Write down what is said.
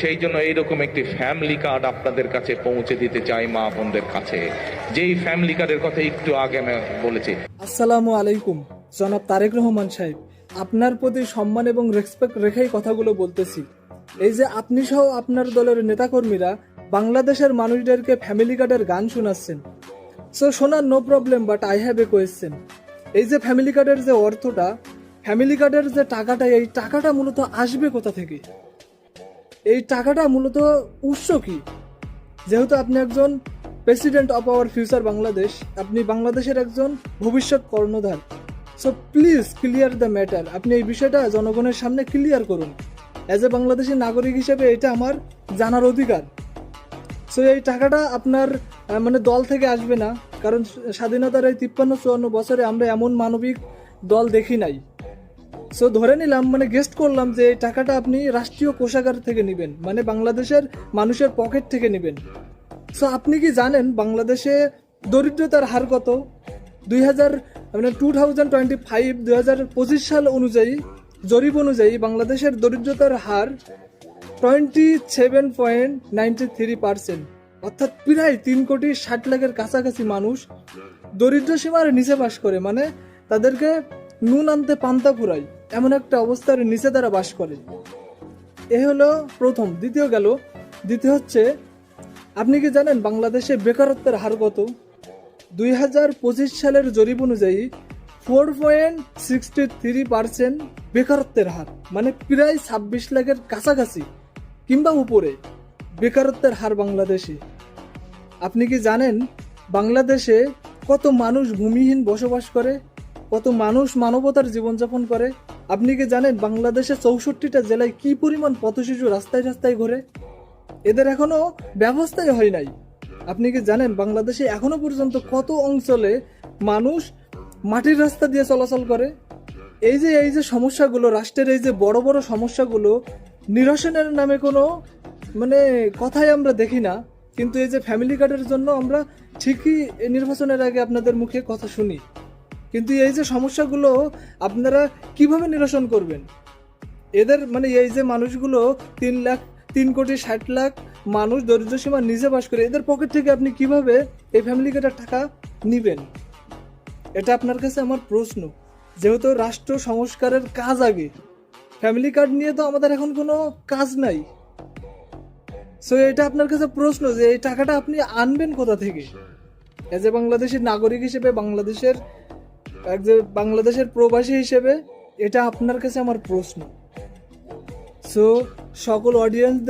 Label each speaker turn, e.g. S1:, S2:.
S1: সেই জন্য এইরকম একটি ফ্যামিলি কার্ড আপনাদের কাছে পৌঁছে দিতে চাই মা বোনদের কাছে, যেই ফ্যামিলি কার্ডের কথা একটু আগে আমি বলেছি।
S2: আসসালামু আলাইকুম জনাব তারেক রহমান সাহেব, আপনার প্রতি সম্মান এবং রেসপেক্ট রেখেই কথাগুলো বলতেছি। এই যে আপনি সহ আপনার দলের নেতাকর্মীরা বাংলাদেশের মানুষদেরকে ফ্যামিলি কার্ডের গান শোনাচ্ছেন, সো শোনার no problem, but I have a question. এই যে ফ্যামিলি কার্ডের যে অর্থটা, ফ্যামিলি কার্ডের যে টাকাটা, এই টাকাটা মূলত আসবে কোথা থেকে? এই টাকাটা মূলত উৎস কি? যেহেতু আপনি একজন president of our future Bangladesh, আপনি বাংলাদেশের একজন ভবিষ্যৎ কর্ণধার, so please clear the matter. আপনি এই বিষয়টা জনগণের সামনে ক্লিয়ার করুন। অ্যাজ এ বাংলাদেশি নাগরিক হিসেবে এটা আমার জানার অধিকার। সো এই টাকাটা আপনার মানে দল থেকে আসবে না, কারণ স্বাধীনতার এই 53-54 বছরে আমরা এমন মানবিক দল দেখি নাই। সো ধরে নিলাম, মানে গেস্ট করলাম যে এই টাকাটা আপনি রাষ্ট্রীয় কোষাগার থেকে নেবেন, মানে বাংলাদেশের মানুষের পকেট থেকে নেবেন। সো আপনি কি জানেন বাংলাদেশে দরিদ্রতার হার কত? 2025 সাল অনুযায়ী, জরিপ অনুযায়ী বাংলাদেশের দরিদ্রতার হার 27.93%, অর্থাৎ প্রায় 3,60,00,000 কাছাকাছি মানুষ দরিদ্র সীমার নিচে বাস করে, মানে তাদেরকে নুন আনতে পান্তা ফুরায় এমন একটা অবস্থার নিচে তারা বাস করে। এ হলো প্রথম। দ্বিতীয় হচ্ছে, আপনি কি জানেন বাংলাদেশে বেকারত্বের হার কত? 2025 সালের জরিপ অনুযায়ী 4.63% বেকারত্বের হার, মানে প্রায় 26 লাখের কাছাকাছি কিংবা উপরে বেকারত্বের হার বাংলাদেশে। আপনি কি জানেন বাংলাদেশে কত মানুষ ভূমিহীন বসবাস করে, কত মানুষ মানবতার জীবনযাপন করে? আপনি কি জানেন বাংলাদেশে 64টা জেলায় কি পরিমাণ পথশিশু রাস্তায় রাস্তায় ঘোরে? এদের এখনো ব্যবস্থাই হয় নাই। আপনি কি জানেন বাংলাদেশে এখনো পর্যন্ত কত অঞ্চলে মানুষ মাটির রাস্তা দিয়ে চলাচল করে? এই যে সমস্যাগুলো, রাষ্ট্রের এই যে বড় বড় সমস্যাগুলো নিরসনের নামে কোনো মানে কথাই আমরা দেখি না, কিন্তু এই যে ফ্যামিলি কার্ডের জন্য আমরা ঠিকই নির্বাচনের আগে আপনাদের মুখে কথা শুনি, কিন্তু এই যে সমস্যাগুলো আপনারা কিভাবে নিরসন করবেন? এদের মানে এই যে মানুষগুলো 3,60,00,000 মানুষ দরিদ্র সীমার নিচে বাস করে, এদের পকেট থেকে আপনি কিভাবে এই ফ্যামিলি কার্ডের টাকা নিবেন? এটা আপনার কাছে আমার প্রশ্ন। যেহেতু রাষ্ট্র সংস্কারের কাজ আগে, ফ্যামিলি কার্ড নিয়ে তো আমাদের এখন কোনো কাজ নাই। সো এটা আপনার কাছে প্রশ্ন যে এই টাকাটা আপনি আনবেন কোথা থেকে? এজ এ বাংলাদেশের নাগরিক হিসেবে, বাংলাদেশের প্রবাসী হিসেবে এটা আপনার কাছে আমার প্রশ্ন। সো সকল অডিয়েন্সদের